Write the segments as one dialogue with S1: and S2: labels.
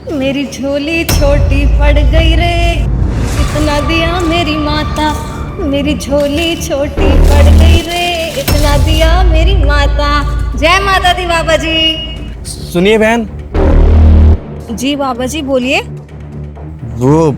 S1: मेरी झोली छोटी पड़ गई रे, इतना दिया मेरी माता। मेरी झोली छोटी पड़ गई रे, इतना दिया मेरी माता। जय माता दी बाबा जी।
S2: सुनिए बहन।
S1: जी बाबा जी बोलिए।
S2: वो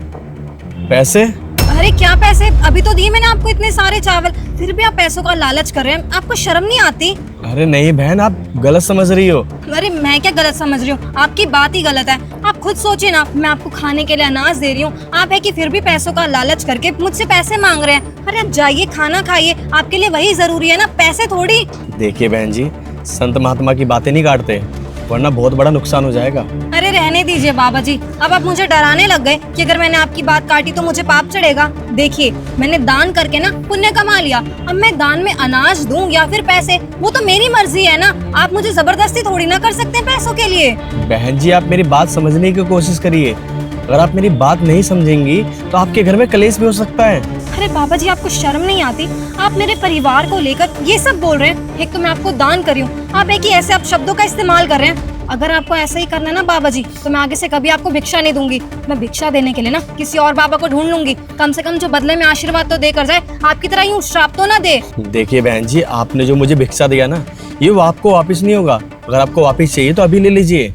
S2: पैसे?
S1: अरे क्या पैसे? अभी तो दिए मैंने आपको इतने सारे चावल, फिर भी आप पैसों का लालच कर रहे हैं। आपको शर्म नहीं आती?
S2: अरे नहीं बहन, आप गलत समझ रही हो।
S1: अरे मैं क्या गलत समझ रही हूँ? आपकी बात ही गलत है। आप खुद सोचिए ना, मैं आपको खाने के लिए अनाज दे रही हूँ, आप है कि फिर भी पैसों का लालच करके मुझसे पैसे मांग रहे हैं। अरे आप जाइए खाना खाइए, आपके लिए वही जरूरी है ना, पैसे थोड़ी।
S2: देखिए बहन जी, संत महात्मा की बातें नहीं काटते, वरना बहुत बड़ा नुकसान हो जाएगा।
S1: अरे रहने दीजिए बाबा जी, अब आप मुझे डराने लग गए कि अगर मैंने आपकी बात काटी तो मुझे पाप चढ़ेगा। देखिए मैंने दान करके ना पुण्य कमा लिया, अब मैं दान में अनाज दूं या फिर पैसे, वो तो मेरी मर्जी है ना। आप मुझे जबरदस्ती थोड़ी ना कर सकते हैं पैसों के लिए।
S2: बहन जी आप मेरी बात समझने की कोशिश करिए, अगर आप मेरी बात नहीं समझेंगी तो आपके घर में कलेश भी हो सकता है।
S1: अरे बाबा जी आपको शर्म नहीं आती? आप मेरे परिवार को लेकर ये सब बोल रहे हैं। एक तो मैं आपको दान कर रही हूँ, आप एक ही ऐसे आप शब्दों का इस्तेमाल कर रहे हैं। अगर आपको ऐसा ही करना है ना बाबा जी, तो मैं आगे से कभी आपको भिक्षा नहीं दूंगी। मैं भिक्षा देने के लिए ना किसी और बाबा को ढूंढ लूंगी, कम से कम जो बदले में आशीर्वाद तो देकर जाए, आपकी तरह यूं श्राप तो ना दे।
S2: देखिए बहन जी, आपने जो मुझे भिक्षा दिया ना, ये वो आपको वापस नहीं होगा। अगर आपको वापस चाहिए तो अभी ले लीजिए।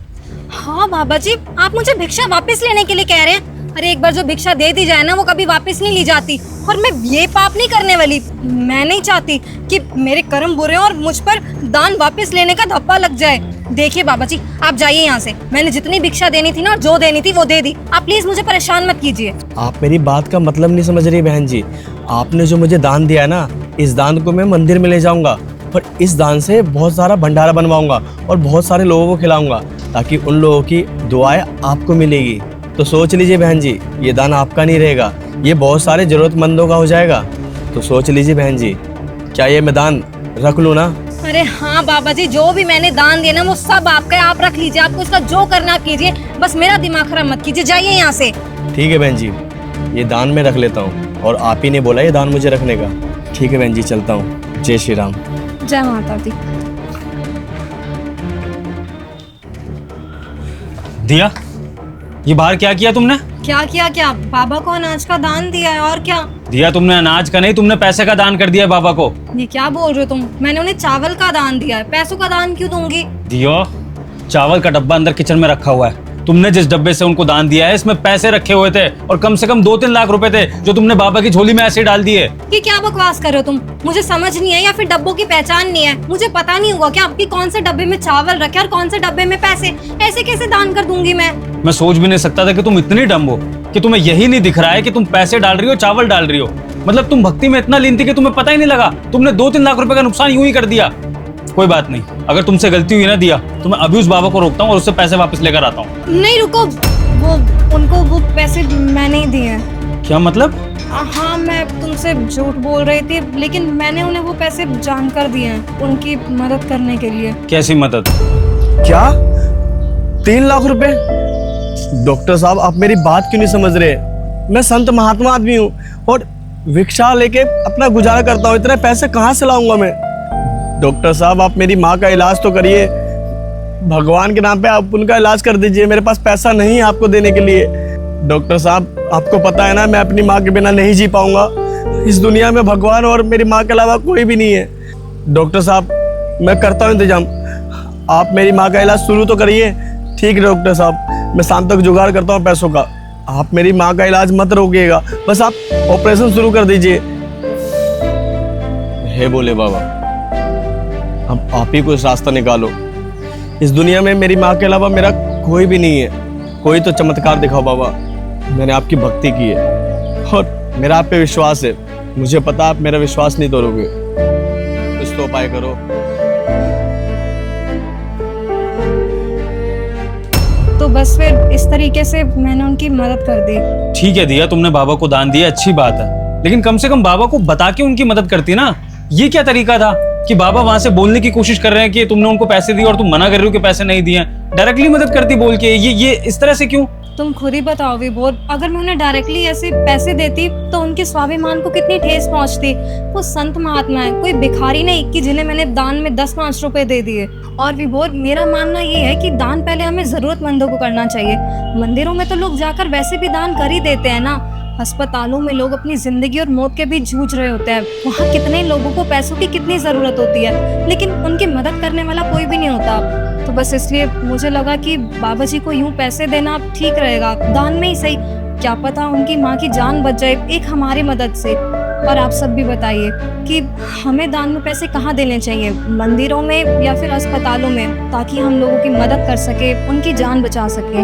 S1: हाँ बाबा जी, आप मुझे भिक्षा वापस लेने के लिए कह रहे हैं? अरे एक बार जो भिक्षा दे दी जाए ना, वो कभी वापस नहीं ली जाती। और मैं ये पाप नहीं करने वाली। मैं नहीं चाहती कि मेरे कर्म बुरे और मुझ पर दान वापस लेने का धब्बा लग जाए। देखिए बाबा जी आप जाइए यहाँ से, मैंने जितनी भिक्षा देनी थी ना, जो देनी थी वो दे दी। आप प्लीज मुझे परेशान मत कीजिए।
S2: आप मेरी बात का मतलब नहीं समझ रही बहन जी। आपने जो मुझे दान दिया ना, इस दान को मैं मंदिर में ले जाऊंगा और इस दान से बहुत सारा भंडारा बनवाऊंगा और बहुत सारे लोगों को खिलाऊंगा, ताकि उन लोगों की दुआएं आपको मिलेगी। तो सोच लीजिए बहन जी, ये दान आपका नहीं रहेगा, ये बहुत सारे जरूरतमंदों का हो जाएगा। तो सोच लीजिए बहन जी, क्या ये मैं दान रख लूँ ना?
S1: अरे हाँ बाबा जी, जो भी मैंने दान दिया ना वो सब आपका है, आप रख लीजिए। आपको इसका जो करना कीजिए, बस मेरा दिमाग खराब मत कीजिए। जाइए यहाँ से।
S2: ठीक है बहन जी, ये दान मैं रख लेता हूँ, और आप ही ने बोला ये दान मुझे रखने का। ठीक है बहन जी, चलता हूँ। जय श्री राम।
S1: जय माता दी।
S3: दिया, ये बाहर क्या किया तुमने?
S1: क्या किया? क्या बाबा को अनाज का दान दिया है, और क्या?
S3: दिया, तुमने अनाज का नहीं, तुमने पैसे का दान कर दिया बाबा को।
S1: ये क्या बोल रहे हो तुम? मैंने उन्हें चावल का दान दिया है, पैसों का दान क्यों दूंगी?
S3: दियो, चावल का डब्बा अंदर किचन में रखा हुआ है। तुमने जिस डब्बे से उनको दान दिया है, इसमें पैसे रखे हुए थे, और कम से कम 2-3 लाख रुपए थे, जो तुमने बाबा की झोली में ऐसे डाल दिए।
S1: ये क्या बकवास कर रहे हो तुम? मुझे समझ नहीं है, या फिर डब्बों की पहचान नहीं है? मुझे पता नहीं होगा कि आपकी कौन से डब्बे में चावल रखे और कौन से डब्बे में पैसे? ऐसे कैसे दान कर दूंगी मैं?
S3: मैं सोच भी नहीं सकता था कि तुम इतनी डम हो कि तुम्हें यही नहीं दिख रहा है कि तुम पैसे डाल रही हो, चावल डाल रही हो। मतलब तुम भक्ति में इतना लीन थी कि तुम्हें पता ही नहीं लगा। तुमने 2-3 लाख रुपए का नुकसान यूं ही कर दिया। कोई बात नहीं, अगर तुमसे गलती हुई ना दिया, तो मैं अभी उस बाबा को रोकता हूँ और उससे पैसे वापस लेकर आता हूँ।
S1: नहीं रुको, वो पैसे मैंने नहीं दिए हैं।
S3: क्या मतलब?
S1: हाँ मैं तुमसे झूठ बोल रही थी, लेकिन मैंने उन्हें वो पैसे जानकर दिए हैं, उनकी मदद करने के लिए।
S3: कैसी मदद?
S2: क्या 3 लाख रुपए? डॉक्टर साहब आप मेरी बात क्यों नहीं समझ रहे? मैं संत महात्मा आदमी हूँ और भिक्षा लेके अपना गुजारा करता हूँ, इतने पैसे कहाँ से लाऊंगा मैं? डॉक्टर साहब आप मेरी माँ का इलाज तो करिए, भगवान के नाम पे आप उनका इलाज कर दीजिए। मेरे पास पैसा नहीं है आपको देने के लिए। डॉक्टर साहब आपको पता है ना, मैं अपनी माँ के बिना नहीं जी पाऊंगा। इस दुनिया में भगवान और मेरी माँ के अलावा कोई भी नहीं है। डॉक्टर साहब मैं करता हूँ इंतजाम, आप मेरी माँ का इलाज शुरू तो करिए। ठीक है डॉक्टर साहब, मैं शाम तक जुगाड़ करता हूँ पैसों का। आप मेरी माँ का इलाज मत रोकिएगा, बस आप ऑपरेशन शुरू कर दीजिए। हे बोले बाबा, अब आप ही कुछ रास्ता निकालो। इस दुनिया में मेरी माँ के अलावा मेरा कोई भी नहीं है। कोई तो चमत्कार दिखाओ बाबा। मैंने आपकी भक्ति की है और मेरा आप पे विश्वास है। मुझे पता आप मेरा विश्वास नहीं तोड़ोगे। कुछ तो उपाय करो।
S1: तो बस फिर इस तरीके से मैंने उनकी मदद कर दी।
S3: ठीक है दिया, तुमने बाबा को दान दिया, अच्छी बात है, लेकिन कम से कम बाबा को बता के उनकी मदद करती ना। ये क्या तरीका था कि बाबा वहां से बोलने की कोशिश कर रहे हैं कि तुमने उनको पैसे दिए और तुम मना कर रहे हो कि पैसे नहीं दिए? डायरेक्टली मदद करती बोल के। ये इस तरह से क्यों?
S1: तुम खुद ही बताओ विभोर, अगर मैं उन्हें डायरेक्टली ऐसे पैसे देती तो उनके स्वाभिमान को कितनी ठेस पहुंचती। वो संत महात्मा है, कोई भिखारी नहीं कि जिन्हें मैंने दान में 10-5 रुपए दे दिए। और विभोर, मेरा मानना ये है कि दान पहले हमें जरूरतमंदों को करना चाहिए। मंदिरों में तो लोग जाकर वैसे भी दान कर ही देते हैं ना। अस्पतालों में लोग अपनी जिंदगी और मौत के बीच जूझ रहे होते हैं, वहाँ कितने लोगों को पैसों की कितनी जरूरत होती है, लेकिन उनकी मदद करने वाला कोई भी नहीं होता। तो बस इसलिए मुझे लगा कि बाबा जी को यूं पैसे देना ठीक रहेगा, दान में ही सही, क्या पता उनकी माँ की जान बच जाए एक हमारी मदद से। और आप सब भी बताइए कि हमें दान में पैसे कहाँ देने चाहिए, मंदिरों में या फिर अस्पतालों में, ताकि हम लोगों की मदद कर सके, उनकी जान बचा सके।